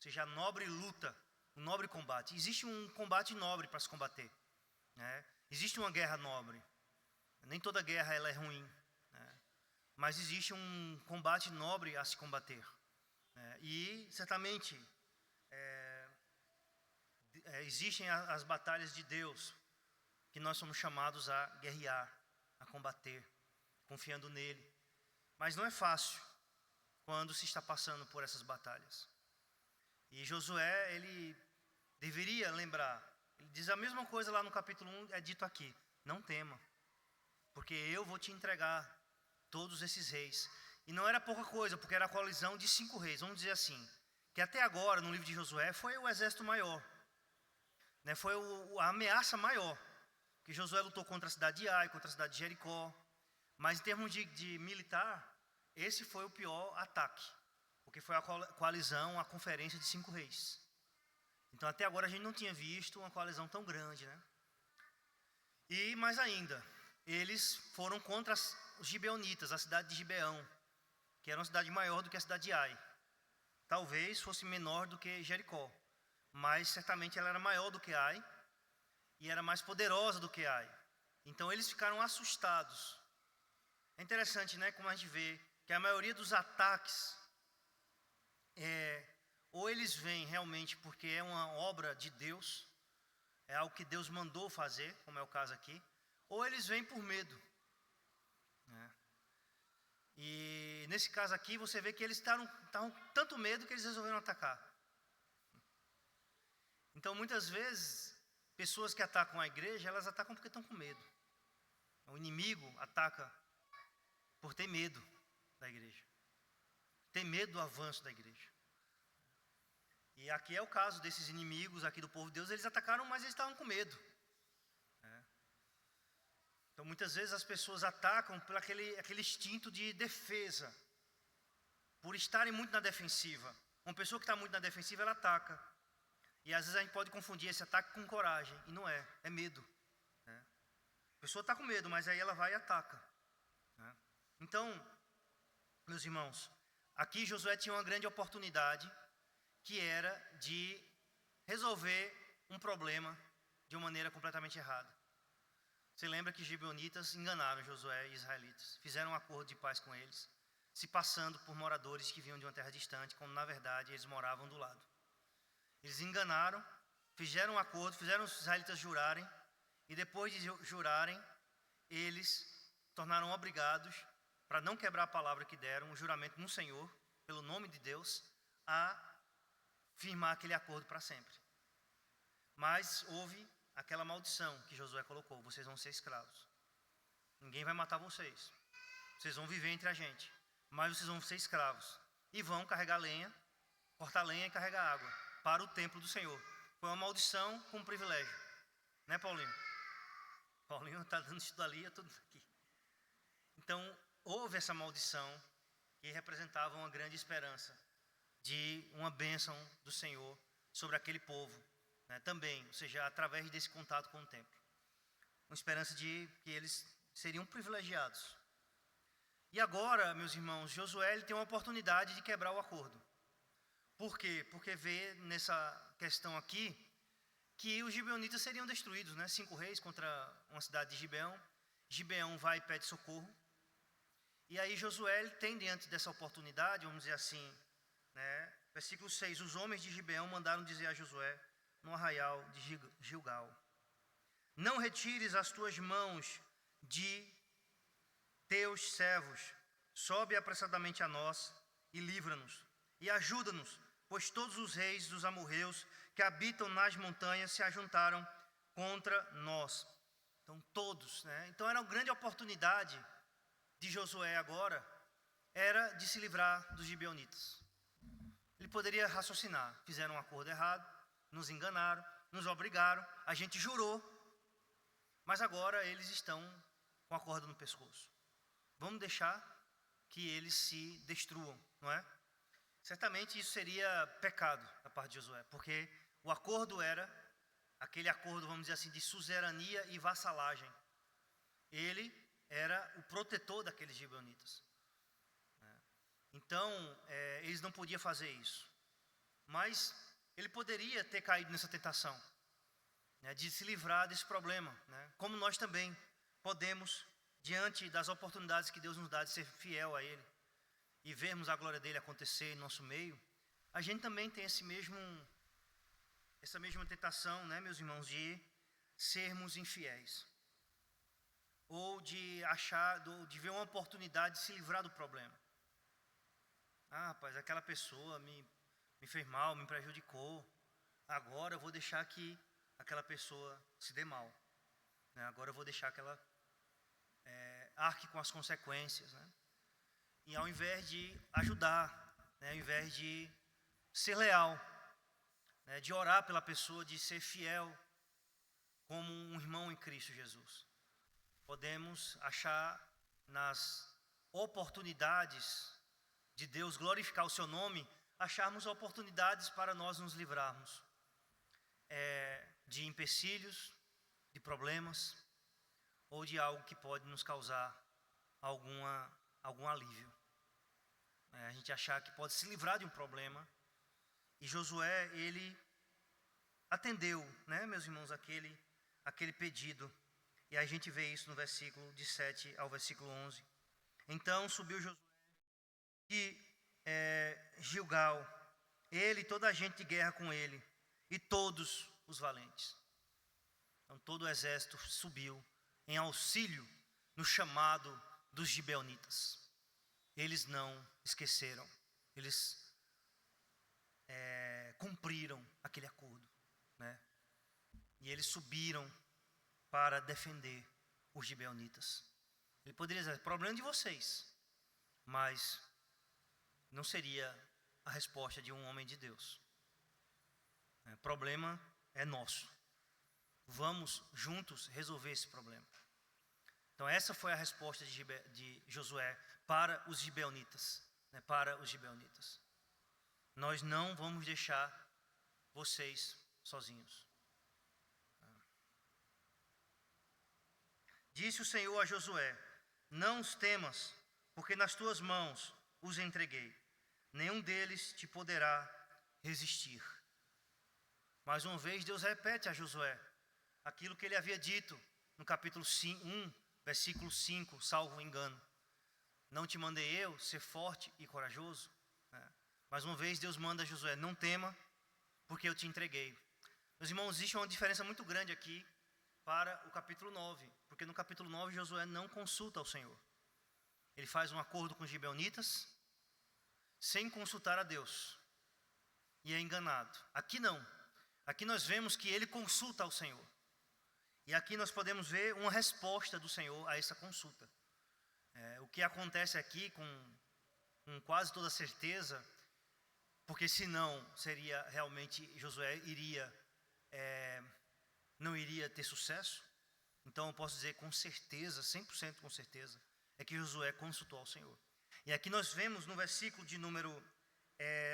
seja, a nobre luta, o nobre combate. Existe um combate nobre para se combater, né? Existe uma guerra nobre. Nem toda guerra ela é ruim, né? Mas existe um combate nobre a se combater, né? E certamente existem as batalhas de Deus que nós somos chamados a guerrear, a combater, confiando nele. Mas não é fácil quando se está passando por essas batalhas. E Josué, ele deveria lembrar, ele diz a mesma coisa lá no capítulo 1, é dito aqui: não tema, porque eu vou te entregar todos esses reis. E não era pouca coisa, porque era a coalizão de 5 reis, vamos dizer assim, que até agora, no livro de Josué, foi o exército maior, né? Foi a ameaça maior, que Josué lutou contra a cidade de Ai, contra a cidade de Jericó. Mas em termos de militar, esse foi o pior ataque, porque foi a coalizão, a conferência de 5 reis. Então até agora a gente não tinha visto uma coalizão tão grande, né? E mais ainda, eles foram contra os gibeonitas, a cidade de Gibeão, que era uma cidade maior do que a cidade de Ai. Talvez fosse menor do que Jericó, mas certamente ela era maior do que Ai e era mais poderosa do que Ai. Então eles ficaram assustados. É interessante, né, como a gente vê que a maioria dos ataques ou eles vêm realmente porque é uma obra de Deus, é algo que Deus mandou fazer, como é o caso aqui, ou eles vêm por medo, né? E nesse caso aqui você vê que eles estavam tanto medo que eles resolveram atacar. Então muitas vezes pessoas que atacam a igreja, elas atacam porque estão com medo. O inimigo ataca por ter medo da igreja, tem medo do avanço da igreja. E aqui é o caso desses inimigos aqui do povo de Deus. Eles atacaram, mas eles estavam com medo, né? Então muitas vezes as pessoas atacam por aquele instinto de defesa, por estarem muito na defensiva. Uma pessoa que está muito na defensiva, ela ataca. E às vezes a gente pode confundir esse ataque com coragem, e não é, é medo, né? A pessoa está com medo, mas aí ela vai e ataca, né? Então, meus irmãos, aqui Josué tinha uma grande oportunidade, que era de resolver um problema de uma maneira completamente errada. Você lembra que os gibeonitas enganaram Josué e israelitas, fizeram um acordo de paz com eles, se passando por moradores que vinham de uma terra distante, quando na verdade eles moravam do lado. Eles enganaram, fizeram um acordo, fizeram os israelitas jurarem, e depois de jurarem, eles tornaram obrigados, para não quebrar a palavra que deram, um juramento no Senhor, pelo nome de Deus, a firmar aquele acordo para sempre. Mas houve aquela maldição que Josué colocou: vocês vão ser escravos, ninguém vai matar vocês, vocês vão viver entre a gente, mas vocês vão ser escravos, e vão carregar lenha, cortar lenha e carregar água, para o templo do Senhor. Foi uma maldição com um privilégio, né, Paulinho? Paulinho está dando isso ali, eu estou aqui. Então houve essa maldição, que representava uma grande esperança de uma bênção do Senhor sobre aquele povo, né, também, ou seja, através desse contato com o templo, uma esperança de que eles seriam privilegiados. E agora, meus irmãos, Josué ele tem uma oportunidade de quebrar o acordo. Por quê? Porque vê nessa questão aqui que os gibeonitas seriam destruídos, né? 5 reis contra uma cidade de Gibeão. Gibeão vai e pede socorro. E aí Josué ele tem diante dessa oportunidade, vamos dizer assim, né? Versículo 6: os homens de Gibeão mandaram dizer a Josué no arraial de Gilgal: não retires as tuas mãos de teus servos, sobe apressadamente a nós e livra-nos e ajuda-nos, pois todos os reis dos amorreus que habitam nas montanhas se ajuntaram contra nós. Então todos, né? Então era uma grande oportunidade de Josué agora, era de se livrar dos gibeonitas. Ele poderia raciocinar: fizeram um acordo errado, nos enganaram, nos obrigaram, a gente jurou, mas agora eles estão com a corda no pescoço. Vamos deixar que eles se destruam, não é? Certamente isso seria pecado da parte de Josué, porque o acordo era aquele acordo, vamos dizer assim, de suzerania e vassalagem. Ele era o protetor daqueles gibeonitas. Então, eles não podiam fazer isso. Mas ele poderia ter caído nessa tentação, né, de se livrar desse problema, né? Como nós também podemos, diante das oportunidades que Deus nos dá de ser fiel a Ele e vermos a glória dele acontecer em nosso meio, a gente também tem essa mesma tentação, né, meus irmãos, de sermos infiéis, ou de ver uma oportunidade de se livrar do problema. Rapaz, aquela pessoa me fez mal, me prejudicou, agora eu vou deixar que aquela pessoa se dê mal, né? Agora eu vou deixar que ela arque com as consequências, né? E ao invés de ajudar, né, ao invés de ser leal, né, de orar pela pessoa, de ser fiel como um irmão em Cristo Jesus, podemos achar nas oportunidades de Deus glorificar o seu nome, acharmos oportunidades para nós nos livrarmos de empecilhos, de problemas, ou de algo que pode nos causar algum alívio. A gente achar que pode se livrar de um problema. E Josué, ele atendeu, né, meus irmãos, aquele pedido. E a gente vê isso no versículo de 7 ao versículo 11. Então subiu Josué de Gilgal, ele e toda a gente de guerra com ele, e todos os valentes. Então todo o exército subiu em auxílio no chamado dos gibeonitas. Eles não esqueceram, eles cumpriram aquele acordo, né? E eles subiram para defender os gibeonitas. Ele poderia dizer, problema de vocês, mas não seria a resposta de um homem de Deus. O problema é nosso. Vamos juntos resolver esse problema. Então essa foi a resposta de Josué para os gibeonitas, né, para os gibeonitas. Nós não vamos deixar vocês sozinhos. Disse o Senhor a Josué, não os temas, porque nas tuas mãos os entreguei. Nenhum deles te poderá resistir. Mais uma vez Deus repete a Josué aquilo que ele havia dito no capítulo 1, versículo 5, salvo engano. Não te mandei eu ser forte e corajoso? Mais uma vez Deus manda a Josué, não tema, porque eu te entreguei. Meus irmãos, existe uma diferença muito grande aqui para o capítulo 9, porque no capítulo 9 Josué não consulta ao Senhor. Ele faz um acordo com os gibeonitas, sem consultar a Deus, e é enganado. Aqui não, aqui nós vemos que ele consulta ao Senhor, e aqui nós podemos ver uma resposta do Senhor a essa consulta. O que acontece aqui com quase toda certeza, porque senão seria realmente Josué não iria ter sucesso. Então eu posso dizer com certeza, 100% com certeza, é que Josué consultou ao Senhor. E aqui nós vemos no versículo de número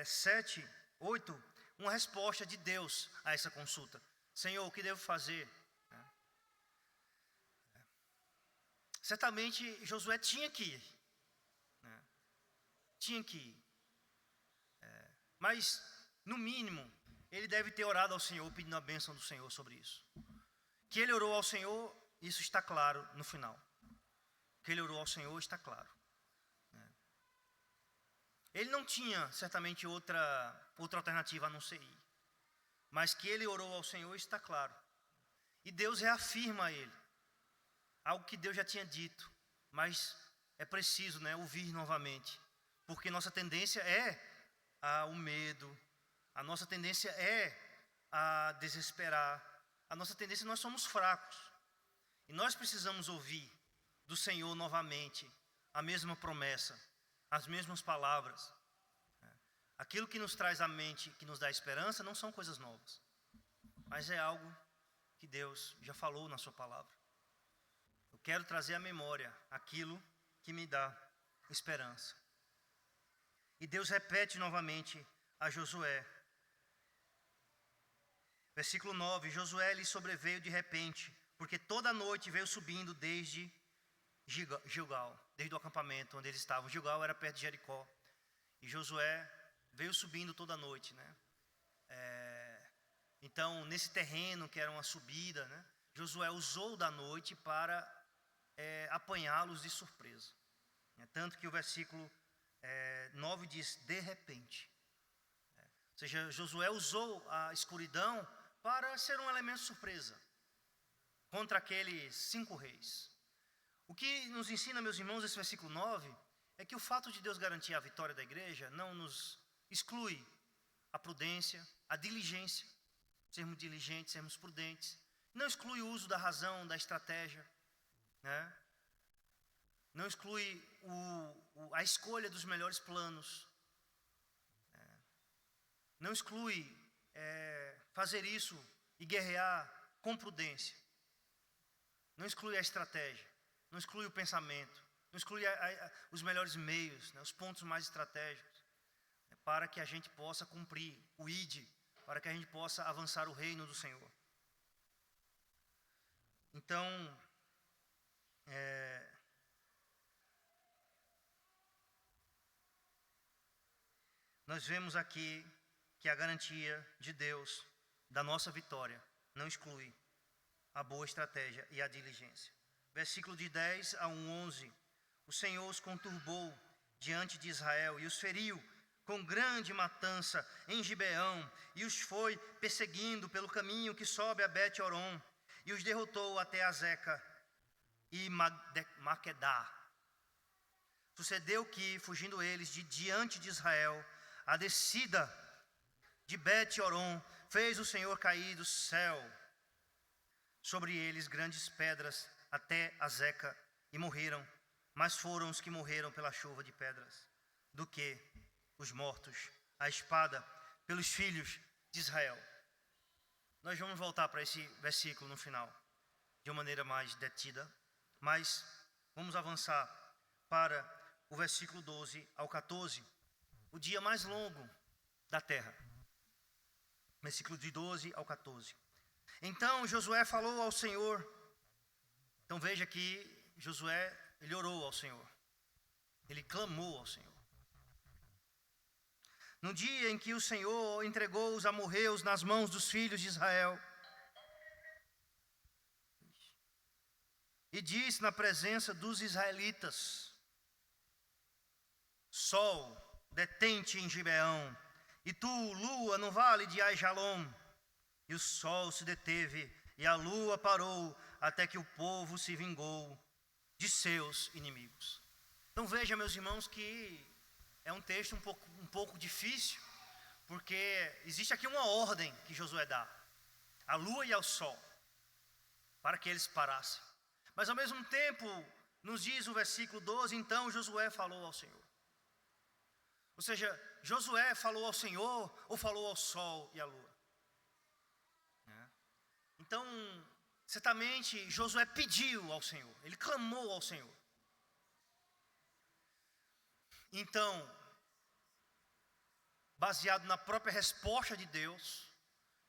7, 8, uma resposta de Deus a essa consulta. Senhor, o que devo fazer? Certamente Josué tinha que ir. Tinha que ir. Mas, no mínimo, ele deve ter orado ao Senhor, pedindo a bênção do Senhor sobre isso. Que ele orou ao Senhor, isso está claro no final. Que ele orou ao Senhor está claro. Ele não tinha, certamente, outra alternativa a não ser ir. Mas que ele orou ao Senhor está claro. E Deus reafirma a ele algo que Deus já tinha dito, mas é preciso, né, ouvir novamente. Porque nossa tendência é ao medo, a nossa tendência é a desesperar, a nossa tendência, nós somos fracos. E nós precisamos ouvir do Senhor novamente a mesma promessa, as mesmas palavras. Aquilo que nos traz à mente, que nos dá esperança, não são coisas novas, mas é algo que Deus já falou na sua palavra. Eu quero trazer à memória aquilo que me dá esperança. E Deus repete novamente a Josué. Versículo 9, Josué lhe sobreveio de repente, porque toda noite veio subindo desde Gilgal, desde o acampamento onde eles estavam. Gilgal era perto de Jericó. E Josué veio subindo toda noite, né? Então, nesse terreno que era uma subida, né, Josué usou da noite para apanhá-los de surpresa. Tanto que o versículo 9 diz, de repente. Ou seja, Josué usou a escuridão para ser um elemento surpresa contra aqueles 5 reis. O que nos ensina, meus irmãos, esse versículo 9, é que o fato de Deus garantir a vitória da igreja não nos exclui a prudência, a diligência, sermos diligentes, sermos prudentes. Não exclui o uso da razão, da estratégia, né? Não exclui a escolha dos melhores planos. Não exclui fazer isso e guerrear com prudência. Não exclui a estratégia, não exclui o pensamento, não exclui os melhores meios, né, os pontos mais estratégicos, para que a gente possa cumprir o ID, para que a gente possa avançar o reino do Senhor. Então, nós vemos aqui que a garantia de Deus da nossa vitória não exclui a boa estratégia e a diligência. Versículo de 10 a 11. O Senhor os conturbou diante de Israel e os feriu com grande matança em Gibeão, e os foi perseguindo pelo caminho que sobe a Bet-Horon, e os derrotou até Azeca e Maquedá. Sucedeu que, fugindo eles de diante de Israel, a descida de Bet-Horon fez o Senhor cair do céu sobre eles grandes pedras até Azeca, e morreram. Mas foram os que morreram pela chuva de pedras, do que os mortos, a espada, pelos filhos de Israel. Nós vamos voltar para esse versículo no final, de uma maneira mais detida, mas vamos avançar para o versículo 12 ao 14, o dia mais longo da terra. Versículo de 12 ao 14. Então Josué falou ao Senhor. Então veja que Josué, ele orou ao Senhor. Ele clamou ao Senhor. No dia em que o Senhor entregou os amorreus nas mãos dos filhos de Israel, e disse na presença dos israelitas: Sol, detente em Gibeão, e tu, lua, no vale de Aijalon. E o sol se deteve, e a lua parou, até que o povo se vingou de seus inimigos. Então veja, meus irmãos, que é um texto um pouco difícil, porque existe aqui uma ordem que Josué dá, à lua e ao sol, para que eles parassem. Mas ao mesmo tempo, nos diz o versículo 12, então Josué falou ao Senhor. Ou seja, Josué falou ao Senhor ou falou ao sol e à lua? Então, certamente, Josué pediu ao Senhor, ele clamou ao Senhor. Então, baseado na própria resposta de Deus,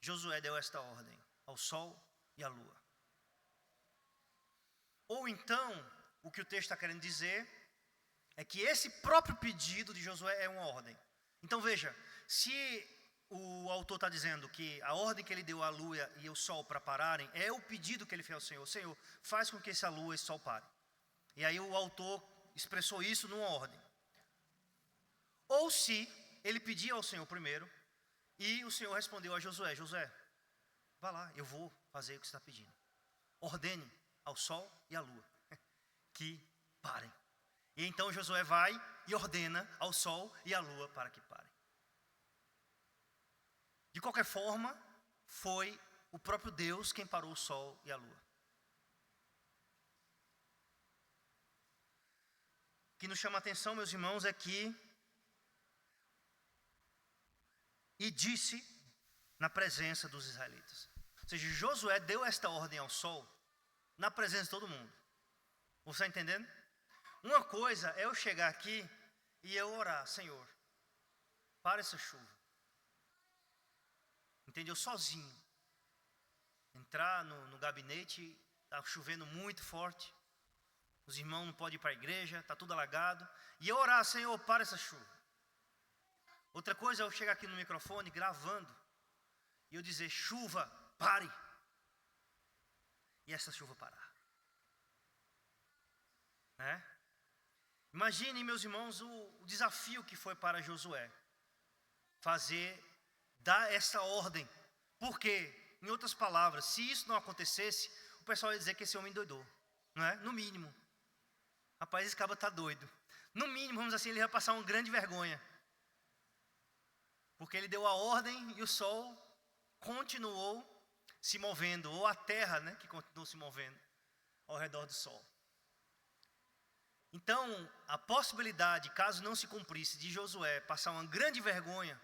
Josué deu esta ordem ao sol e à lua. Ou então, o que o texto está querendo dizer é que esse próprio pedido de Josué é uma ordem. Então veja, se o autor está dizendo que a ordem que ele deu à lua e ao sol para pararem é o pedido que ele fez ao Senhor. Senhor, faz com que essa lua e esse sol parem. E aí o autor expressou isso numa ordem. Ou se ele pediu ao Senhor primeiro e o Senhor respondeu a Josué: Josué, vá lá, eu vou fazer o que você está pedindo. Ordene ao sol e à lua que parem. E então Josué vai e ordena ao sol e à lua para que parem. De qualquer forma, foi o próprio Deus quem parou o sol e a lua. O que nos chama a atenção, meus irmãos, é que e disse na presença dos israelitas. Ou seja, Josué deu esta ordem ao sol na presença de todo mundo. Você está entendendo? Uma coisa é eu chegar aqui e eu orar: Senhor, para essa chuva. Entendeu? Sozinho. Entrar no gabinete, está chovendo muito forte. Os irmãos não podem ir para a igreja, está tudo alagado. E eu orar: Senhor, para essa chuva. Outra coisa é eu chegar aqui no microfone gravando e eu dizer: chuva, pare. E essa chuva parar. Né? Imaginem, meus irmãos, o desafio que foi para Josué dar essa ordem. Porque, em outras palavras, se isso não acontecesse, o pessoal ia dizer que esse homem doidou, não é? No mínimo. Rapaz, esse cara está doido. No mínimo, vamos dizer assim, ele ia passar uma grande vergonha. Porque ele deu a ordem e o sol continuou se movendo, ou a terra, né, que continuou se movendo ao redor do sol. Então, a possibilidade, caso não se cumprisse, de Josué passar uma grande vergonha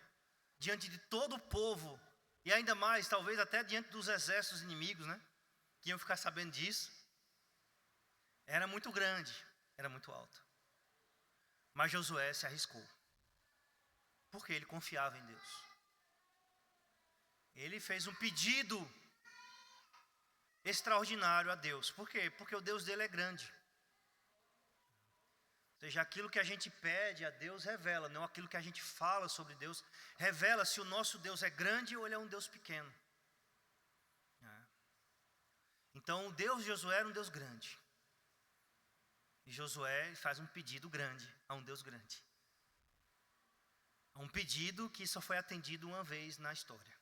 diante de todo o povo, e ainda mais, talvez até diante dos exércitos inimigos, né, que iam ficar sabendo disso, era muito grande, era muito alta. Mas Josué se arriscou, porque ele confiava em Deus. Ele fez um pedido extraordinário a Deus. Por quê? Porque o Deus dele é grande. Ou seja, aquilo que a gente pede a Deus revela, não aquilo que a gente fala sobre Deus, revela se o nosso Deus é grande ou ele é um Deus pequeno. Então o Deus de Josué era um Deus grande. E Josué faz um pedido grande a um Deus grande. Um pedido que só foi atendido uma vez na história.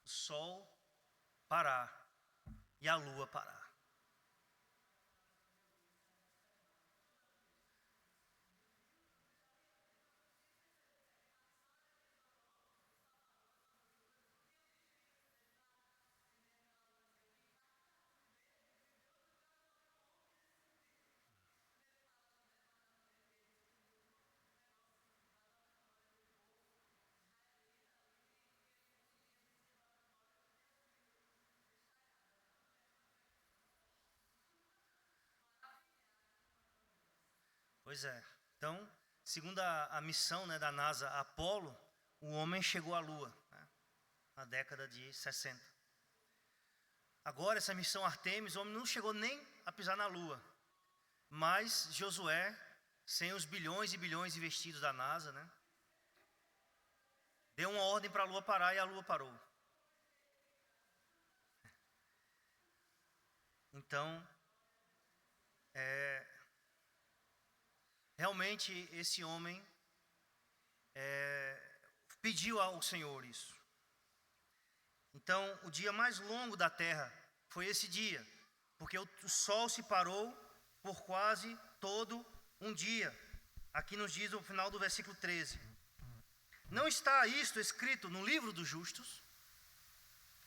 O sol parar e a lua parar. Pois é. Então, segundo a missão, né, da NASA Apollo, o homem chegou à Lua, né, na década de 60. Agora, essa missão Artemis, o homem não chegou nem a pisar na Lua. Mas Josué, sem os bilhões e bilhões investidos da NASA, né, deu uma ordem para a Lua parar e a Lua parou. Então, realmente esse homem pediu ao Senhor isso. Então, o dia mais longo da terra foi esse dia, porque o sol se parou por quase todo um dia. Aqui nos diz o final do versículo 13. Não está isto escrito no livro dos justos?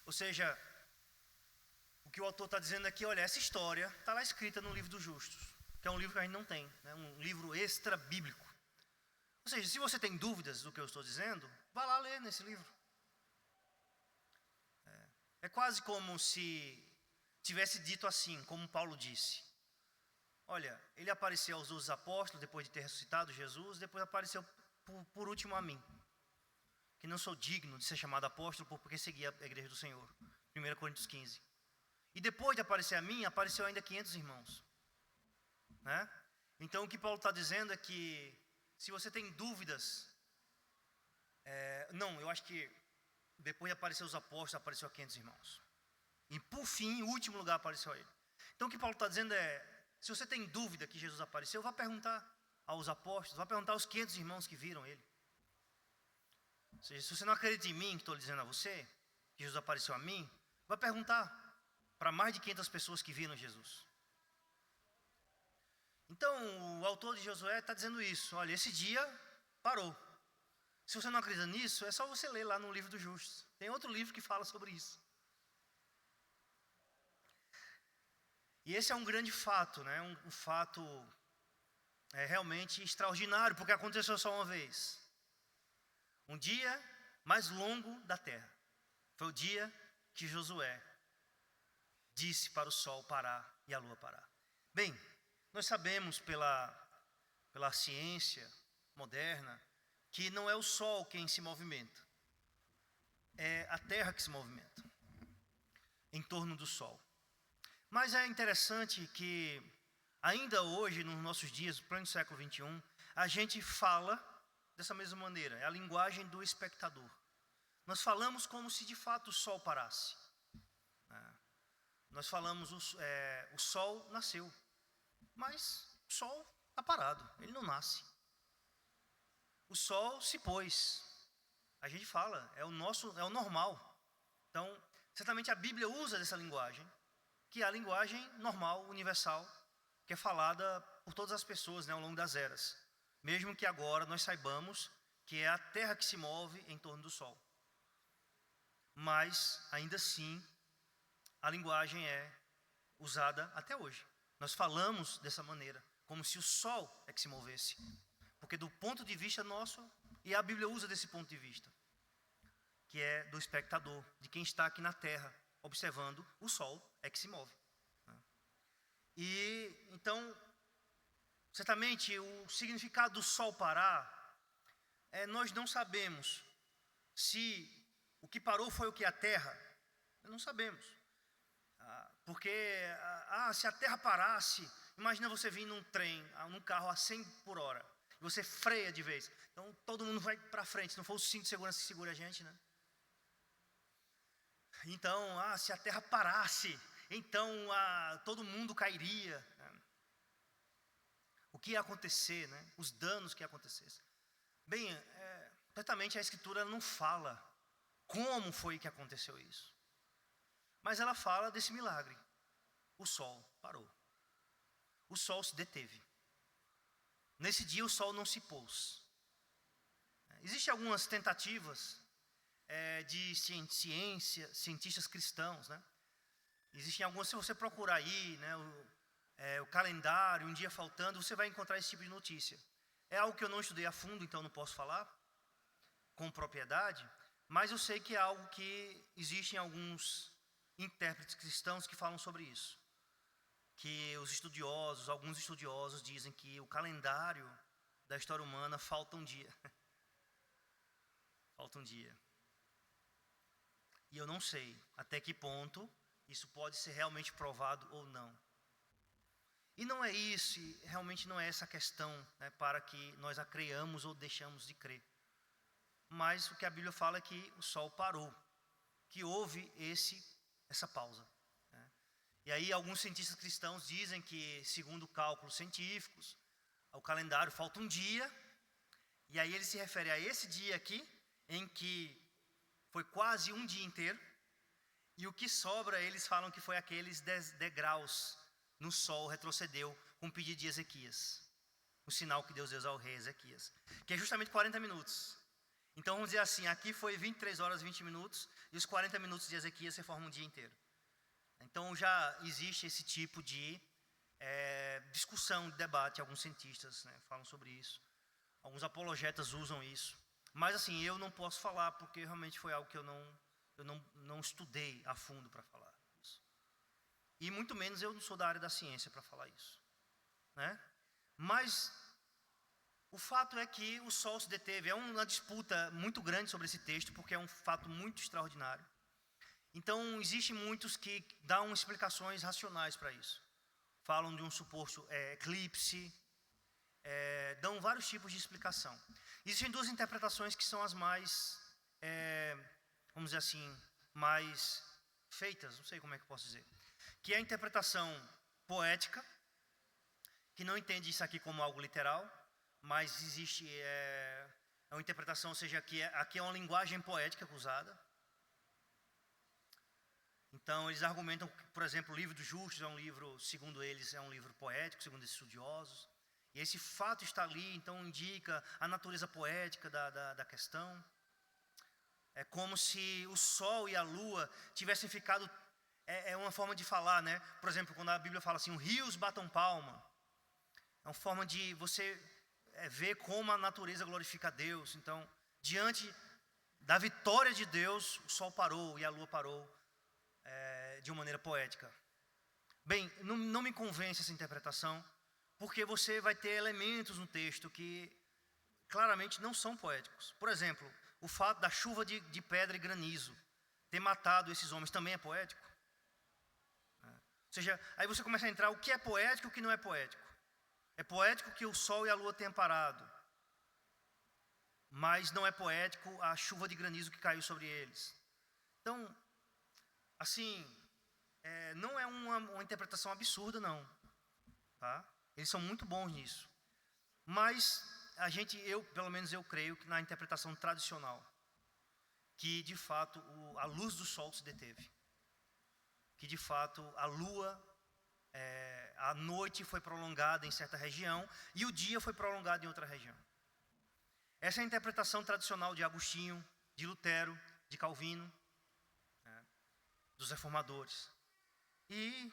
Ou seja, o que o autor está dizendo aqui, olha, essa história está lá escrita no livro dos justos, que é um livro que a gente não tem, né? Um livro extra bíblico. Ou seja, se você tem dúvidas do que eu estou dizendo, vá lá ler nesse livro. É quase como se tivesse dito assim, como Paulo disse. Olha, ele apareceu aos 12 apóstolos depois de ter ressuscitado Jesus, depois apareceu por último a mim, que não sou digno de ser chamado apóstolo porque segui a igreja do Senhor. 1 Coríntios 15. E depois de aparecer a mim, apareceu ainda 500 irmãos. Né? Então o que Paulo está dizendo é que se você tem dúvidas, eu acho que depois de aparecer os apóstolos, apareceu a 500 irmãos. E por fim, em último lugar, apareceu a ele. Então o que Paulo está dizendo é, se você tem dúvida que Jesus apareceu, vá perguntar aos apóstolos, vá perguntar aos 500 irmãos que viram ele. Ou seja, se você não acredita em mim, que estou dizendo a você, que Jesus apareceu a mim, vá perguntar para mais de 500 pessoas que viram Jesus. Então, o autor de Josué está dizendo isso. Olha, esse dia parou. Se você não acredita nisso, é só você ler lá no livro dos justos. Tem outro livro que fala sobre isso. E esse é um grande fato, né? Um fato realmente extraordinário, porque aconteceu só uma vez. Um dia mais longo da terra. Foi o dia que Josué disse para o sol parar e a lua parar. Bem, nós sabemos pela ciência moderna que não é o sol quem se movimenta. É a terra que se movimenta em torno do sol. Mas é interessante que ainda hoje, nos nossos dias, no pleno século XXI, a gente fala dessa mesma maneira. É a linguagem do espectador. nós falamos como se de fato o sol parasse. Nós falamos, o sol nasceu, mas o sol está parado, ele não nasce. O sol se pôs. A gente fala, é o normal. Então, certamente a Bíblia usa dessa linguagem, que é a linguagem normal, universal, que é falada por todas as pessoas, né, ao longo das eras. Mesmo que agora nós saibamos que é a Terra que se move em torno do Sol. Mas, ainda assim, a linguagem é usada até hoje. Nós falamos dessa maneira, como se o Sol é que se movesse. Porque do ponto de vista nosso, e a Bíblia usa desse ponto de vista, que é do espectador, de quem está aqui na Terra, observando, o Sol é que se move. E, então, certamente, o significado do Sol parar, nós não sabemos se o que parou foi o que? A Terra. Não sabemos. Porque, se a Terra parasse, imagina você vir num trem, num carro a 100 por hora, e você freia de vez. Então, todo mundo vai para frente, se não for o cinto de segurança que segura a gente, né? Então, se a Terra parasse, então todo mundo cairia. O que ia acontecer, né? Os danos que ia acontecer. Bem, certamente a Escritura não fala como foi que aconteceu isso. Mas ela fala desse milagre. O sol parou. O sol se deteve. Nesse dia o sol não se pôs. Existem algumas tentativas de cientistas cristãos, né? Existem algumas, se você procurar aí, né, o calendário, um dia faltando, você vai encontrar esse tipo de notícia. É algo que eu não estudei a fundo, então não posso falar com propriedade, mas eu sei que é algo que existem alguns intérpretes cristãos que falam sobre isso. Que alguns estudiosos dizem que o calendário da história humana falta um dia. Falta um dia. E eu não sei até que ponto isso pode ser realmente provado ou não. E não é isso, realmente não é essa questão, né, para que nós a creiamos ou deixamos de crer. Mas o que a Bíblia fala é que o sol parou, que houve essa pausa. Né? E aí alguns cientistas cristãos dizem que, segundo cálculos científicos, o calendário falta um dia, e aí ele se refere a esse dia aqui, em que foi quase um dia inteiro, e o que sobra, eles falam que foi aqueles 10 degraus no sol retrocedeu com o pedido de Ezequias. O sinal que Deus deu ao rei Ezequias. Que é justamente 40 minutos. Então vamos dizer assim, aqui foi 23 horas e 20 minutos, e os 40 minutos de Ezequias se formam um dia inteiro. Então já existe esse tipo de discussão, de debate, alguns cientistas, né, falam sobre isso. Alguns apologetas usam isso. Mas assim, eu não posso falar, porque realmente foi algo que eu não estudei a fundo para falar isso. E muito menos eu não sou da área da ciência para falar isso. Né? Mas o fato é que o sol se deteve. É uma disputa muito grande sobre esse texto, porque é um fato muito extraordinário. Então, existem muitos que dão explicações racionais para isso. Falam de um suposto eclipse, dão vários tipos de explicação. Existem duas interpretações que são as mais, vamos dizer assim, mais feitas, não sei como é que eu posso dizer. Que é a interpretação poética, que não entende isso aqui como algo literal, mas existe uma interpretação, ou seja, aqui é uma linguagem poética usada. Então, eles argumentam que, por exemplo, o livro dos justos é um livro, segundo eles, é um livro poético, segundo esses estudiosos. E esse fato está ali, então indica a natureza poética da questão. É como se o sol e a lua tivessem ficado... É uma forma de falar, né? Por exemplo, quando a Bíblia fala assim, rios batam palma. É uma forma de você ver como a natureza glorifica a Deus. Então, diante da vitória de Deus, o sol parou e a lua parou de uma maneira poética. Bem, não me convence essa interpretação, porque você vai ter elementos no texto que claramente não são poéticos. Por exemplo, o fato da chuva de pedra e granizo ter matado esses homens também é poético. Ou seja, aí você começa a entrar o que é poético e o que não é poético. É poético que o sol e a lua tenham parado. mas não é poético a chuva de granizo que caiu sobre eles. Então, assim, não é uma interpretação absurda, não. Tá? Eles são muito bons nisso. Mas pelo menos eu creio que na interpretação tradicional, que de fato a luz do sol se deteve. Que de fato a lua, a noite foi prolongada em certa região e o dia foi prolongado em outra região. Essa é a interpretação tradicional de Agostinho, de Lutero, de Calvino, dos reformadores. E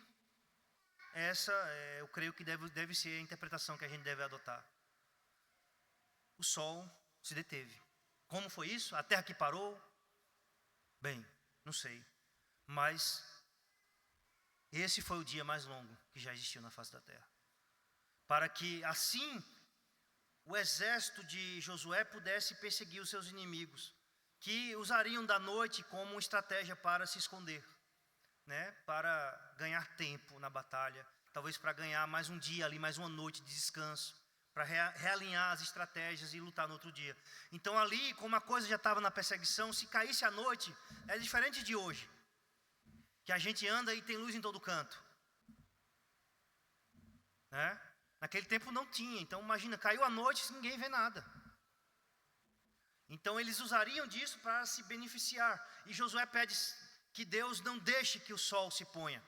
essa, eu creio que deve ser a interpretação que a gente deve adotar. O sol se deteve. Como foi isso? A terra que parou? Bem, não sei. Mas esse foi o dia mais longo que já existiu na face da terra. Para que assim o exército de Josué pudesse perseguir os seus inimigos, que usariam da noite como estratégia para se esconder, né? Para ganhar tempo na batalha, talvez para ganhar mais um dia ali, mais uma noite de descanso, para realinhar as estratégias e lutar no outro dia. Então ali, como a coisa já estava na perseguição, se caísse a noite, é diferente de hoje, que a gente anda e tem luz em todo canto, né? Naquele tempo não tinha, então imagina, caiu a noite, ninguém vê nada. Então eles usariam disso para se beneficiar. E Josué pede que Deus não deixe que o sol se ponha,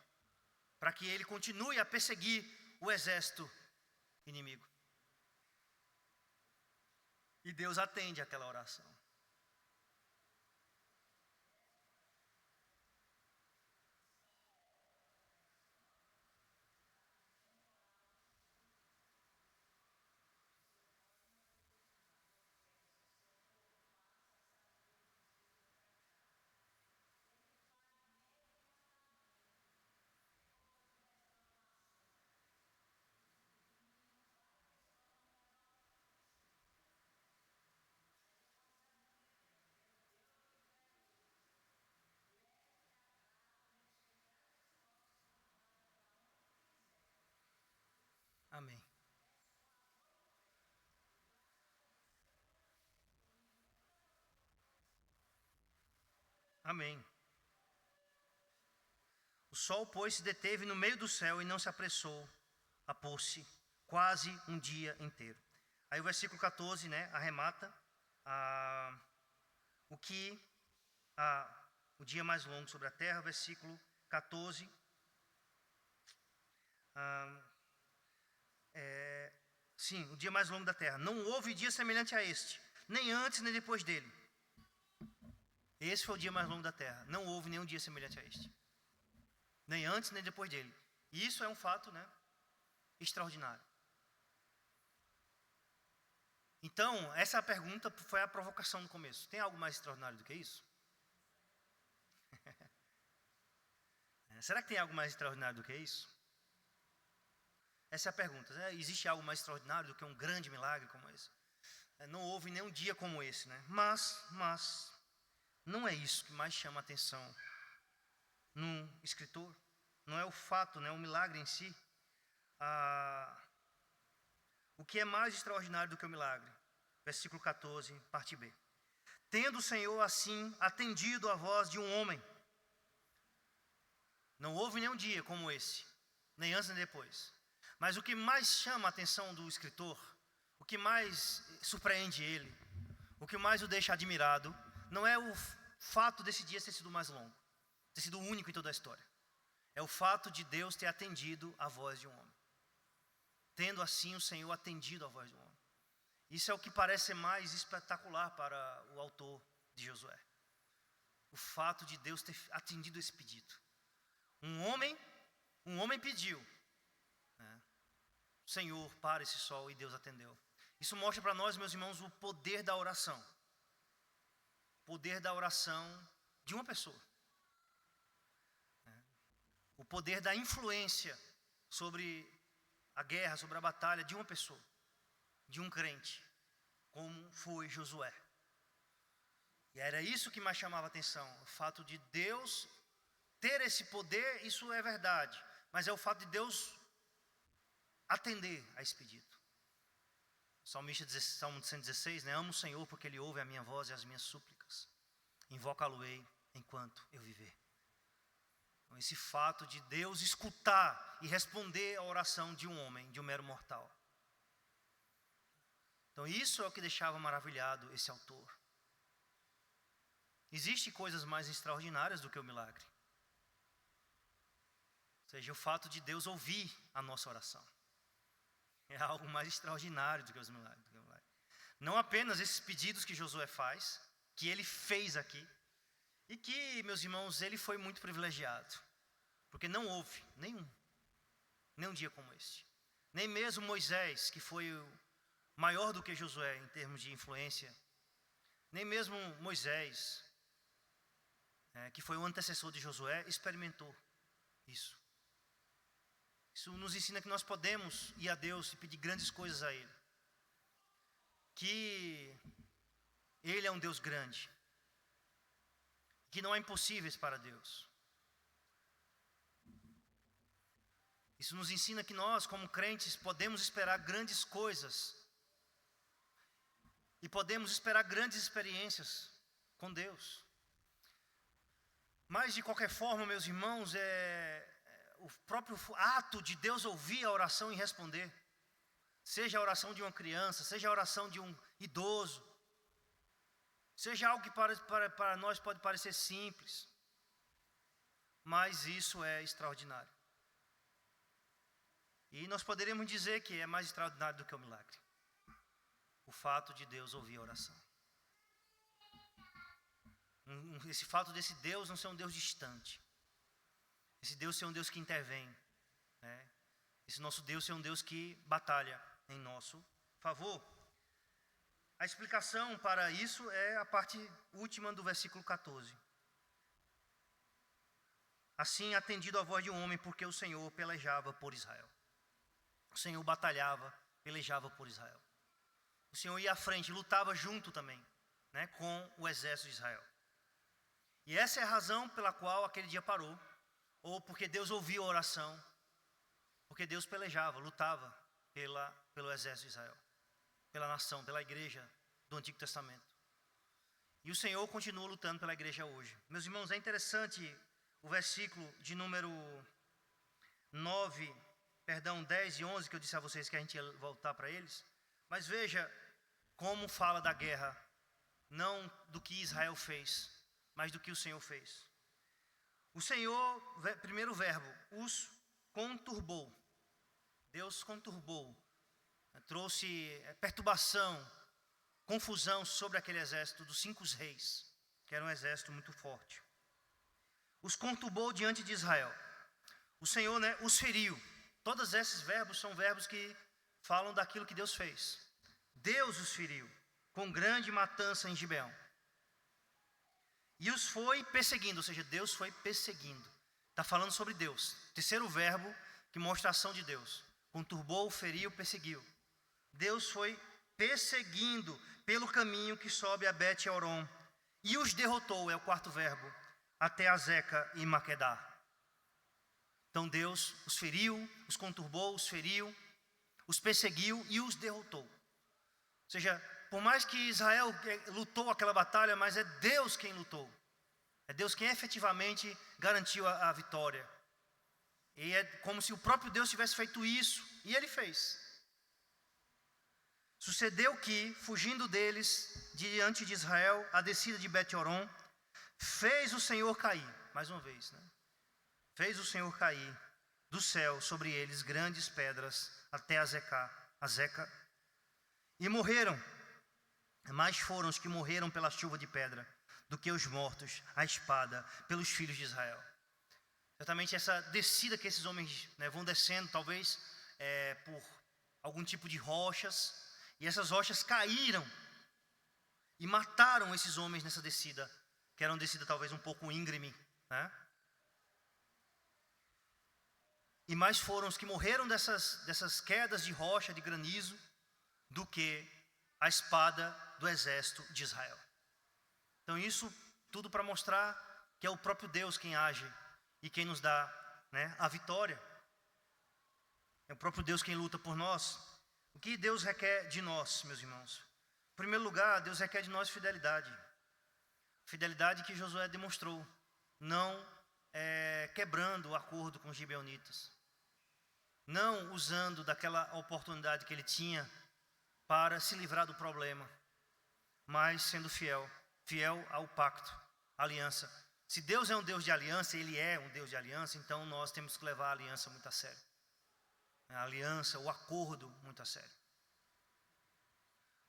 para que ele continue a perseguir o exército inimigo. E Deus atende aquela oração. Amém. Amém. O sol, pois, se deteve no meio do céu e não se apressou a pôr-se quase um dia inteiro. Aí o versículo 14, né, arremata o dia mais longo sobre a terra. Versículo 14. Sim, o dia mais longo da terra. Não houve dia semelhante a este, nem antes nem depois dele. Esse foi o dia mais longo da terra. Não houve nenhum dia semelhante a este, nem antes nem depois dele. E isso é um fato, né, extraordinário. Então, essa pergunta foi a provocação no começo. Tem algo mais extraordinário do que isso? Será que tem algo mais extraordinário do que isso? Essa é a pergunta. Existe algo mais extraordinário do que um grande milagre como esse? Não houve nenhum dia como esse, né? Mas não é isso que mais chama a atenção num escritor. Não é o fato, né, o milagre em si. O que é mais extraordinário do que o milagre? Versículo 14, parte B. Tendo o Senhor assim atendido a voz de um homem. Não houve nenhum dia como esse, nem antes nem depois. Mas o que mais chama a atenção do escritor, o que mais surpreende ele, o que mais o deixa admirado, não é o fato desse dia ter sido mais longo, ter sido o único em toda a história. É o fato de Deus ter atendido a voz de um homem. Tendo assim o Senhor atendido a voz de um homem. Isso é o que parece ser mais espetacular para o autor de Josué. O fato de Deus ter atendido esse pedido. Um homem pediu, né, Senhor, para esse sol, e Deus atendeu. Isso mostra para nós, meus irmãos, o poder da oração. O poder da oração de uma pessoa. O poder da influência sobre a guerra, sobre a batalha de uma pessoa, de um crente, como foi Josué. E era isso que mais chamava a atenção, o fato de Deus ter esse poder, isso é verdade, mas é o fato de Deus atender a esse pedido. Salmo 116, né? Amo o Senhor porque Ele ouve a minha voz e as minhas súplicas. Invocá-lo-ei enquanto eu viver. Então, esse fato de Deus escutar e responder à oração de um homem, de um mero mortal. Então isso é o que deixava maravilhado esse autor. Existem coisas mais extraordinárias do que o milagre. Ou seja, o fato de Deus ouvir a nossa oração. É algo mais extraordinário do que os milagres. Não apenas esses pedidos que Josué faz, que ele fez aqui, e que, meus irmãos, ele foi muito privilegiado. Porque não houve nenhum dia como este. Nem mesmo Moisés, que foi maior do que Josué em termos de influência. Nem mesmo Moisés, que foi o antecessor de Josué, experimentou isso. Isso nos ensina que nós podemos ir a Deus e pedir grandes coisas a Ele. Que Ele é um Deus grande. Que não há impossíveis para Deus. Isso nos ensina que nós, como crentes, podemos esperar grandes coisas. E podemos esperar grandes experiências com Deus. Mas de qualquer forma, meus irmãos, o próprio ato de Deus ouvir a oração e responder, seja a oração de uma criança, seja a oração de um idoso, seja algo que para nós pode parecer simples, mas isso é extraordinário. E nós poderíamos dizer que é mais extraordinário do que o milagre. O fato de Deus ouvir a oração. Esse fato desse Deus não ser um Deus distante. Esse Deus ser um Deus que intervém, né? Esse nosso Deus ser um Deus que batalha em nosso favor. A explicação para isso é a parte última do versículo 14. Assim, atendido a voz de um homem, porque o Senhor pelejava por Israel. O Senhor batalhava, pelejava por Israel. O Senhor ia à frente, lutava junto também, né, com o exército de Israel. E essa é a razão pela qual aquele dia parou. Ou porque Deus ouviu a oração, porque Deus pelejava, lutava pelo exército de Israel, pela nação, pela igreja do Antigo Testamento. E o Senhor continua lutando pela igreja hoje. Meus irmãos, é interessante o versículo de número 10 e 11, que eu disse a vocês que a gente ia voltar para eles. Mas veja como fala da guerra, não do que Israel fez, mas do que o Senhor fez. O Senhor, primeiro verbo, os conturbou. Deus conturbou, trouxe perturbação, confusão sobre aquele exército dos 5 reis, que era um exército muito forte. Os conturbou diante de Israel. O Senhor, né, os feriu. Todos esses verbos são verbos que falam daquilo que Deus fez. Deus os feriu com grande matança em Gibeão. E os foi perseguindo, ou seja, Deus foi perseguindo. Está falando sobre Deus. Terceiro verbo que mostra a ação de Deus. Conturbou, feriu, perseguiu. Deus foi perseguindo pelo caminho que sobe a Bet-Horon. E os derrotou, é o quarto verbo, até Azeca e Maquedá. Então Deus os feriu, os conturbou, os feriu, os perseguiu e os derrotou. Ou seja, por mais que Israel lutou aquela batalha, mas é Deus quem lutou. É Deus quem efetivamente garantiu a vitória. E é como se o próprio Deus tivesse feito isso. E Ele fez. Sucedeu que, fugindo deles, diante de Israel, a descida de Bet-Horon, fez o Senhor cair. Mais uma vez, né? Fez o Senhor cair do céu sobre eles grandes pedras até Azeca. E morreram. Mais foram os que morreram pela chuva de pedra do que os mortos, a espada, pelos filhos de Israel. Certamente essa descida que esses homens, né, vão descendo, talvez por algum tipo de rochas, e essas rochas caíram e mataram esses homens nessa descida, que era uma descida talvez um pouco íngreme, né? E mais foram os que morreram dessas quedas de rocha, de granizo, do que a espada do exército de Israel. Então isso tudo para mostrar que é o próprio Deus quem age e quem nos dá, né, a vitória. É o próprio Deus quem luta por nós. O que Deus requer de nós, meus irmãos? Em primeiro lugar, Deus requer de nós fidelidade. Fidelidade que Josué demonstrou, não quebrando o acordo com os gibeonitas, não usando daquela oportunidade que ele tinha para se livrar do problema, mas sendo fiel ao pacto, aliança. Se Deus é um Deus de aliança, Ele é um Deus de aliança, então nós temos que levar a aliança muito a sério. A aliança, o acordo muito a sério.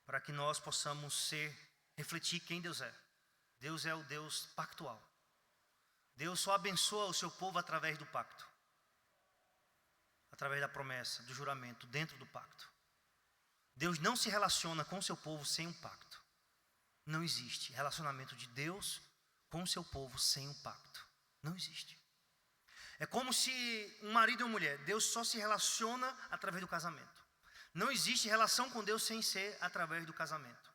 Para que nós possamos refletir quem Deus é. Deus é o Deus pactual. Deus só abençoa o seu povo através do pacto. Através da promessa, do juramento, dentro do pacto. Deus não se relaciona com o seu povo sem um pacto. Não existe relacionamento de Deus com o seu povo sem um pacto. Não existe. É como se um marido e uma mulher, Deus só se relaciona através do casamento. Não existe relação com Deus sem ser através do casamento.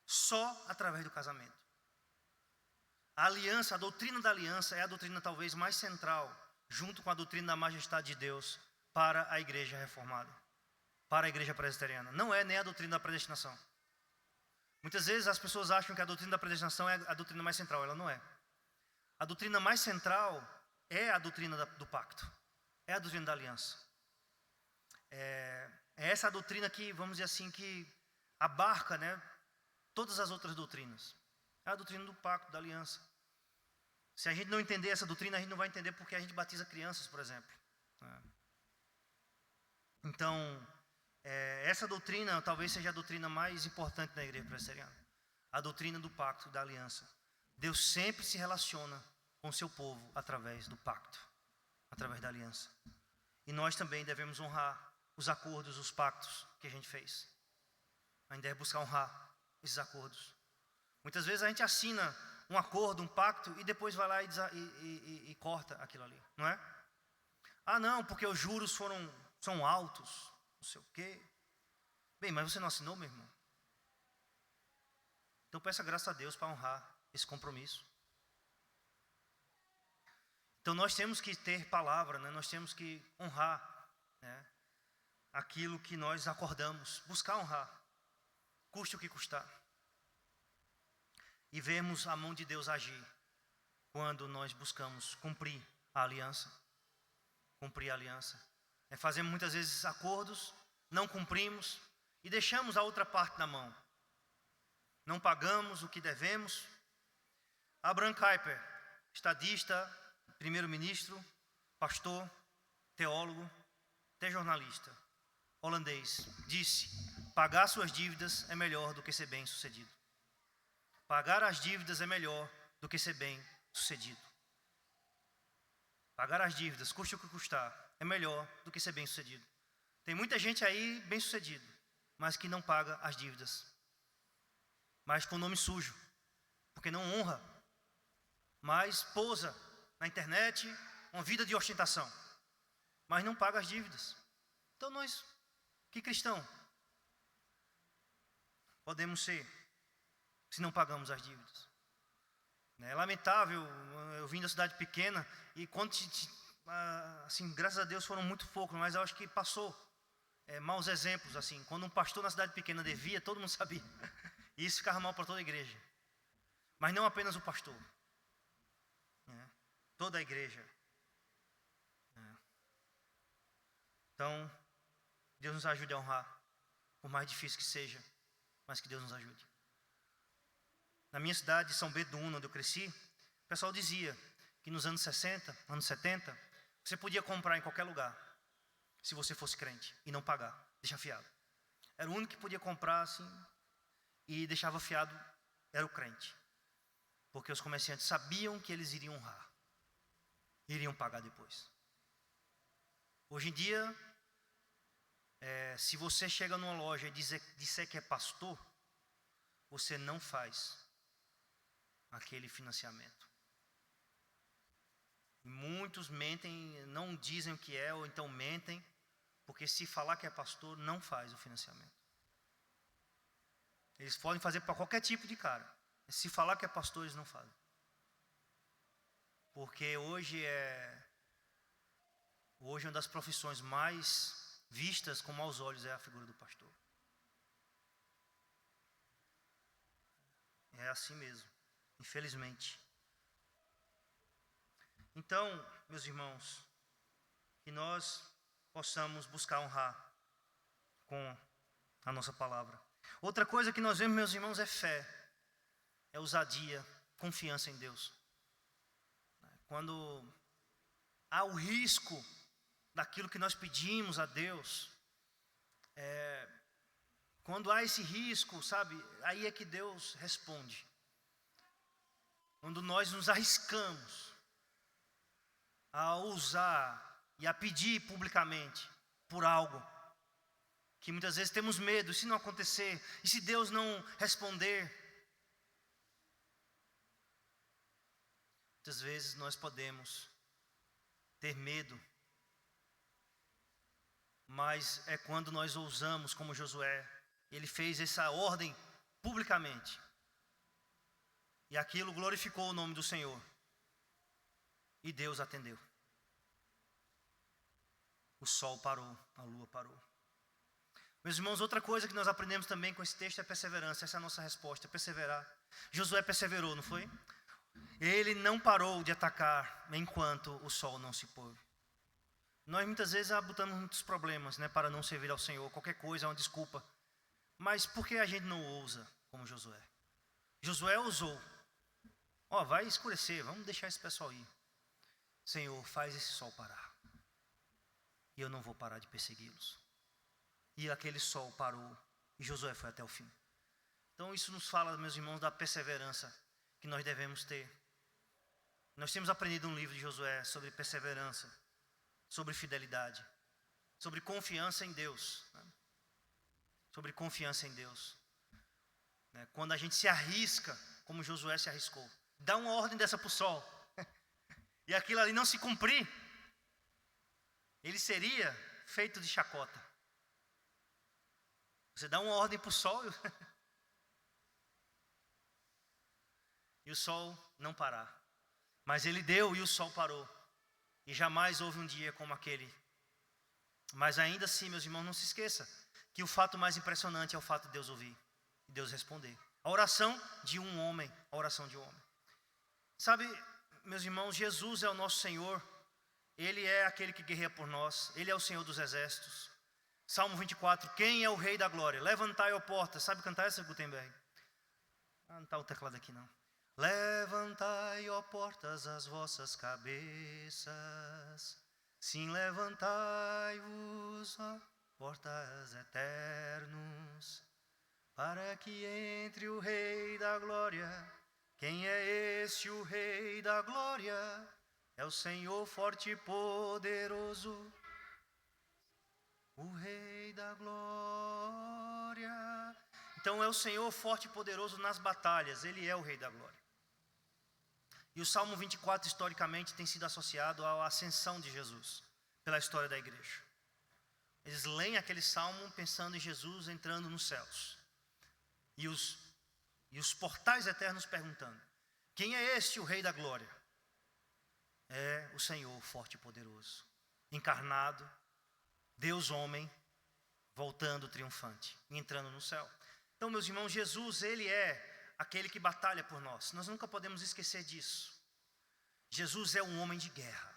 Só através do casamento. A aliança, a doutrina da aliança é a doutrina talvez mais central, junto com a doutrina da majestade de Deus, para a igreja reformada, para a igreja presbiteriana. Não é nem a doutrina da predestinação. Muitas vezes as pessoas acham que a doutrina da predestinação é a doutrina mais central. Ela não é. A doutrina mais central é a doutrina do pacto. É a doutrina da aliança. É essa a doutrina que, vamos dizer assim, que abarca, todas as outras doutrinas. É a doutrina do pacto, da aliança. Se a gente não entender essa doutrina, a gente não vai entender porque a gente batiza crianças, por exemplo. Então, essa doutrina talvez seja a doutrina mais importante da igreja presbiteriana. A doutrina do pacto, da aliança. Deus sempre se relaciona com o seu povo através do pacto, através da aliança. E nós também devemos honrar os acordos, os pactos que a gente fez. A gente deve buscar honrar esses acordos. Muitas vezes a gente assina um acordo, um pacto, e depois vai lá e corta aquilo ali, não é? Ah, não, porque os juros são altos, não sei o quê. Bem, mas você não assinou, meu irmão? Então peça graça a Deus para honrar esse compromisso. Então nós temos que ter palavra, nós temos que honrar aquilo que nós acordamos, buscar honrar, custe o que custar. E vemos a mão de Deus agir quando nós buscamos cumprir a aliança. Cumprir a aliança. Fazemos muitas vezes acordos, não cumprimos e deixamos a outra parte na mão. Não pagamos o que devemos. Abraham Kuyper, estadista, primeiro-ministro, pastor, teólogo, até jornalista, holandês, disse: pagar suas dívidas é melhor do que ser bem-sucedido. Pagar as dívidas é melhor do que ser bem-sucedido. Pagar as dívidas, custe o que custar, é melhor do que ser bem-sucedido. Tem muita gente aí bem-sucedido, mas que não paga as dívidas. Mas com nome sujo, porque não honra, mas pousa na internet uma vida de ostentação, mas não paga as dívidas. Então nós, que cristão podemos ser se não pagamos as dívidas? É lamentável, eu vim da cidade pequena e quando assim, graças a Deus foram muito poucos, mas eu acho que passou maus exemplos, assim, quando um pastor na cidade pequena devia, todo mundo sabia, e isso ficava mal para toda a igreja, mas não apenas o pastor, toda a igreja. Então, Deus nos ajude a honrar, por mais difícil que seja, mas que Deus nos ajude. Na minha cidade, São Bento do Una, onde eu cresci, o pessoal dizia que nos anos 60, anos 70, você podia comprar em qualquer lugar, se você fosse crente, e não pagar, deixar fiado. Era o único que podia comprar assim, e deixava fiado, era o crente. Porque os comerciantes sabiam que eles iriam honrar, iriam pagar depois. Hoje em dia, se você chega numa loja e disser que é pastor, você não faz aquele financiamento. Muitos mentem, não dizem o que é, ou então mentem, porque se falar que é pastor, não faz o financiamento. Eles podem fazer para qualquer tipo de cara, se falar que é pastor, eles não fazem. Porque hoje é uma das profissões mais vistas como aos olhos é a figura do pastor. É assim mesmo, infelizmente. Então, meus irmãos, que nós possamos buscar honrar com a nossa palavra. Outra coisa que nós vemos, meus irmãos, é fé, é ousadia, confiança em Deus. Quando há o risco daquilo que nós pedimos a Deus, quando há esse risco, sabe, aí é que Deus responde. Quando nós nos arriscamos a ousar e a pedir publicamente por algo que muitas vezes temos medo, se não acontecer, e se Deus não responder, muitas vezes nós podemos ter medo, mas é quando nós ousamos, como Josué, ele fez essa ordem publicamente, e aquilo glorificou o nome do Senhor, e Deus atendeu. O sol parou, a lua parou. Meus irmãos, outra coisa que nós aprendemos também com esse texto é perseverança. Essa é a nossa resposta, perseverar. Josué perseverou, não foi? Ele não parou de atacar enquanto o sol não se pôs. Nós muitas vezes botamos muitos problemas, né, para não servir ao Senhor. Qualquer coisa é uma desculpa. Mas por que a gente não ousa como Josué? Josué ousou. Vai escurecer, vamos deixar esse pessoal ir. Senhor, faz esse sol parar. E eu não vou parar de persegui-los. E aquele sol parou, e Josué foi até o fim. Então isso nos fala, meus irmãos, da perseverança que nós devemos ter. Nós temos aprendido um livro de Josué sobre perseverança, sobre fidelidade, sobre confiança em Deus, né? Sobre confiança em Deus, né? Quando a gente se arrisca, como Josué se arriscou, dá uma ordem dessa para o sol, e aquilo ali não se cumprir, ele seria feito de chacota. Você dá uma ordem para o sol e o sol não parar. Mas ele deu e o sol parou. E jamais houve um dia como aquele. Mas ainda assim, meus irmãos, não se esqueça que o fato mais impressionante é o fato de Deus ouvir e Deus responder. A oração de um homem, a oração de um homem. Sabe, meus irmãos, Jesus é o nosso Senhor. Ele é aquele que guerreia por nós. Ele é o Senhor dos exércitos. Salmo 24, quem é o Rei da Glória? Levantai, ó portas. Sabe cantar essa, Gutenberg? Não está o teclado aqui não. Levantai, ó portas, as vossas cabeças. Sim, levantai-vos, ó portas eternos, para que entre o Rei da Glória. Quem é esse o Rei da Glória? É o Senhor forte e poderoso, o Rei da Glória. Então é o Senhor forte e poderoso nas batalhas. Ele é o Rei da Glória. E o Salmo 24 historicamente tem sido associado à ascensão de Jesus pela história da igreja. Eles leem aquele salmo pensando em Jesus entrando nos céus. E os portais eternos perguntando: quem é este o Rei da Glória? É o Senhor forte e poderoso, encarnado, Deus homem, voltando triunfante, entrando no céu. Então, meus irmãos, Jesus, ele é aquele que batalha por nós. Nós nunca podemos esquecer disso. Jesus é um homem de guerra.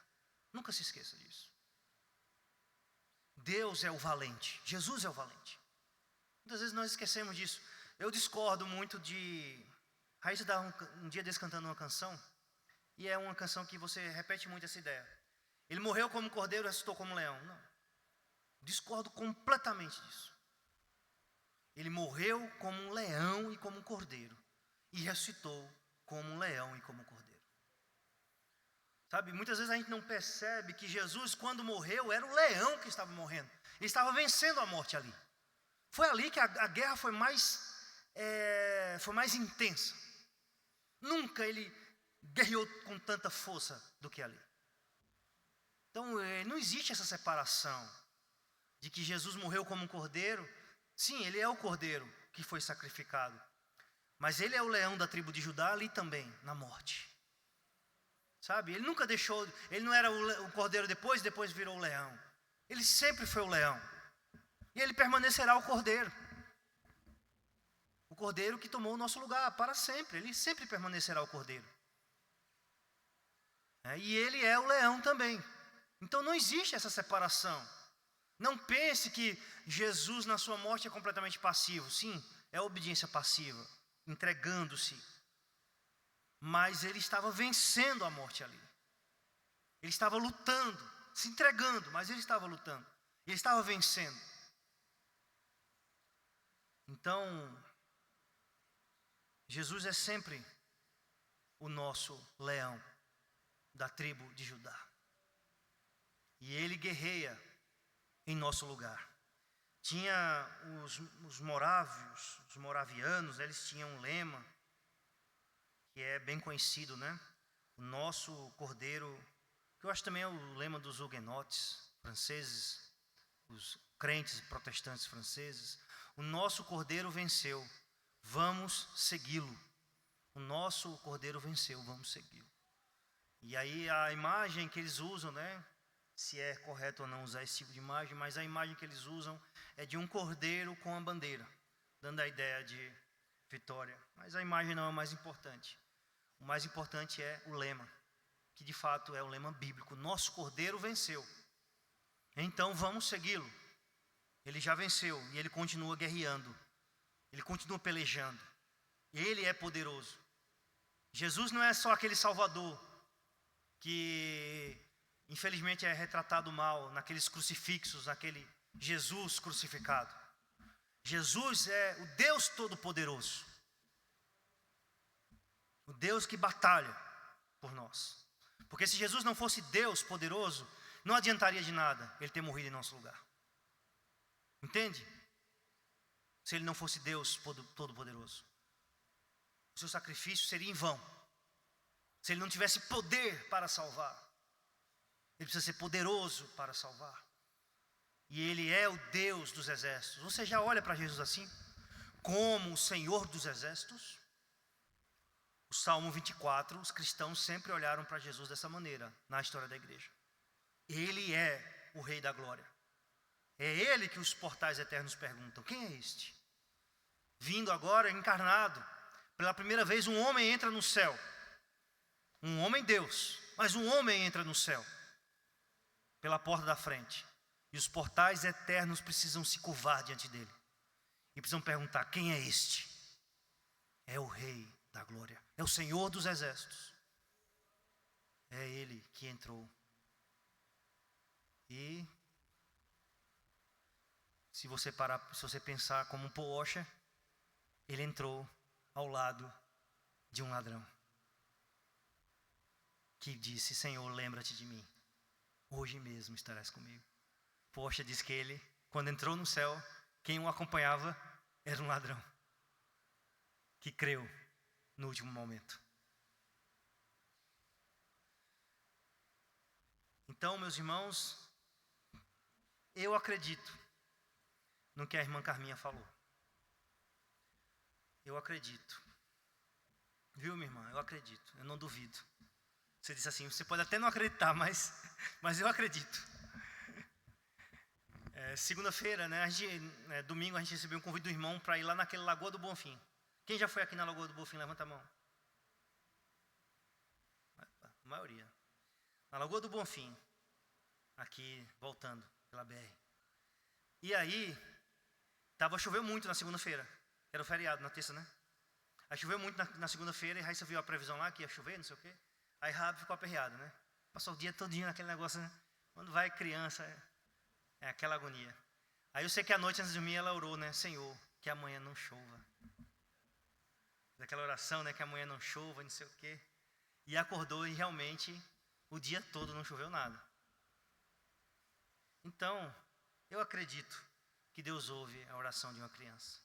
Nunca se esqueça disso. Deus é o valente. Jesus é o valente. Muitas vezes nós esquecemos disso. Eu discordo muito de... Raíssa estava um dia desse cantando uma canção, e é uma canção que você repete muito essa ideia. Ele morreu como cordeiro, ressuscitou como leão. Não. Discordo completamente disso. Ele morreu como um leão e como um cordeiro, e ressuscitou como um leão e como um cordeiro. Sabe, muitas vezes a gente não percebe que Jesus, quando morreu, era o leão que estava morrendo. Ele estava vencendo a morte ali. Foi ali que a guerra foi mais intensa. Nunca ele guerreou com tanta força do que ali. Então, não existe essa separação de que Jesus morreu como um cordeiro. Sim, ele é o cordeiro que foi sacrificado, mas ele é o leão da tribo de Judá ali também, na morte. Sabe, ele nunca deixou, ele não era o cordeiro depois virou o leão. Ele sempre foi o leão. E ele permanecerá o Cordeiro. O Cordeiro que tomou o nosso lugar para sempre. Ele sempre permanecerá o Cordeiro. E ele é o leão também. Então não existe essa separação. Não pense que Jesus na sua morte é completamente passivo. Sim, é obediência passiva, entregando-se. Mas ele estava vencendo a morte ali. Ele estava lutando, se entregando, mas ele estava lutando. Ele estava vencendo. Então, Jesus é sempre o nosso leão da tribo de Judá. E ele guerreia em nosso lugar. Tinha os morávios, os moravianos, eles tinham um lema que é bem conhecido, né? O nosso cordeiro, que eu acho também é o lema dos huguenotes franceses, os crentes protestantes franceses. O nosso cordeiro venceu, vamos segui-lo. O nosso cordeiro venceu, vamos segui-lo. E aí a imagem que eles usam, né? Se é correto ou não usar esse tipo de imagem, mas a imagem que eles usam é de um cordeiro com a bandeira, dando a ideia de vitória. Mas a imagem não é o mais importante. O mais importante é o lema, que de fato é o lema bíblico. Nosso cordeiro venceu. Então vamos segui-lo. Ele já venceu e ele continua guerreando. Ele continua pelejando. Ele é poderoso. Jesus não é só aquele Salvador que infelizmente é retratado mal naqueles crucifixos, naquele Jesus crucificado. Jesus é o Deus Todo-Poderoso. O Deus que batalha por nós. Porque se Jesus não fosse Deus poderoso, não adiantaria de nada ele ter morrido em nosso lugar. Entende? Se ele não fosse Deus Todo-Poderoso, o seu sacrifício seria em vão. Se ele não tivesse poder para salvar, ele precisa ser poderoso para salvar. E ele é o Deus dos exércitos. Você já olha para Jesus assim? Como o Senhor dos exércitos? O Salmo 24, os cristãos sempre olharam para Jesus dessa maneira, na história da igreja. Ele é o Rei da Glória. É ele que os portais eternos perguntam: quem é este? Vindo agora encarnado, pela primeira vez um homem entra no céu. Um homem Deus, mas um homem entra no céu. Pela porta da frente. E os portais eternos precisam se curvar diante dele. E precisam perguntar: quem é este? É o Rei da Glória. É o Senhor dos exércitos. É ele que entrou. E se você pensar como um Paul Washer, ele entrou ao lado de um ladrão. Que disse: Senhor, lembra-te de mim. Hoje mesmo estarás comigo. Poxa, diz que ele, quando entrou no céu, quem o acompanhava era um ladrão. Que creu no último momento. Então, meus irmãos, eu acredito no que a irmã Carminha falou. Eu acredito. Viu, minha irmã? Eu acredito. Eu não duvido. Você disse assim: você pode até não acreditar, mas eu acredito. Segunda-feira, né, domingo, a gente recebeu um convite do irmão para ir lá naquele Lagoa do Bonfim. Quem já foi aqui na Lagoa do Bonfim? Levanta a mão. A maioria. Na Lagoa do Bonfim. Aqui, voltando pela BR. E aí, choveu muito na segunda-feira. Era o feriado, na terça, né? Aí choveu muito na segunda-feira, e aí você viu a previsão lá, que ia chover, não sei o quê. Aí Rabi ficou aperreado, né? Passou o dia todinho naquele negócio, né? Quando vai criança, é aquela agonia. Aí eu sei que à noite, antes de dormir, ela orou, né? Senhor, que amanhã não chova. Daquela oração, né? Que amanhã não chova, não sei o quê. E acordou e realmente, o dia todo não choveu nada. Então, eu acredito que Deus ouve a oração de uma criança.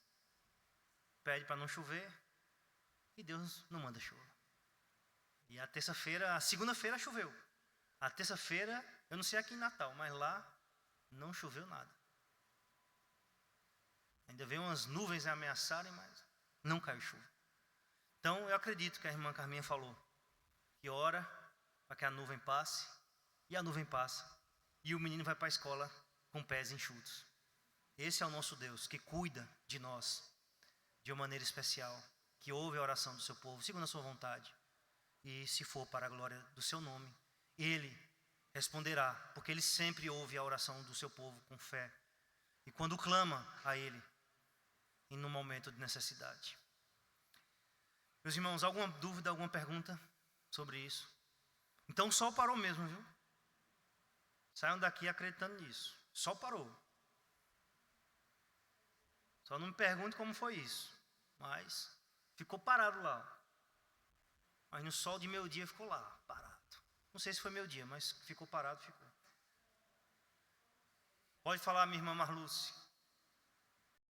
Pede para não chover e Deus não manda chuva. E a segunda-feira choveu. A terça-feira, eu não sei aqui em Natal, mas lá não choveu nada. Ainda veio umas nuvens ameaçarem, mas não caiu chuva. Então, eu acredito que a irmã Carminha falou que ora para que a nuvem passe, e a nuvem passa, e o menino vai para a escola com pés enxutos. Esse é o nosso Deus, que cuida de nós de uma maneira especial, que ouve a oração do seu povo, segundo a sua vontade. E se for para a glória do seu nome, Ele responderá, porque Ele sempre ouve a oração do seu povo com fé. E quando clama a Ele, e no momento de necessidade. Meus irmãos, alguma dúvida, alguma pergunta sobre isso? Então o sol parou mesmo, viu? Saiam daqui acreditando nisso. Sol parou. Só não me pergunte como foi isso. Mas ficou parado lá. Mas no sol de meio-dia ficou lá, parado. Não sei se foi meio-dia, mas ficou parado, ficou. Pode falar, minha irmã Marluce.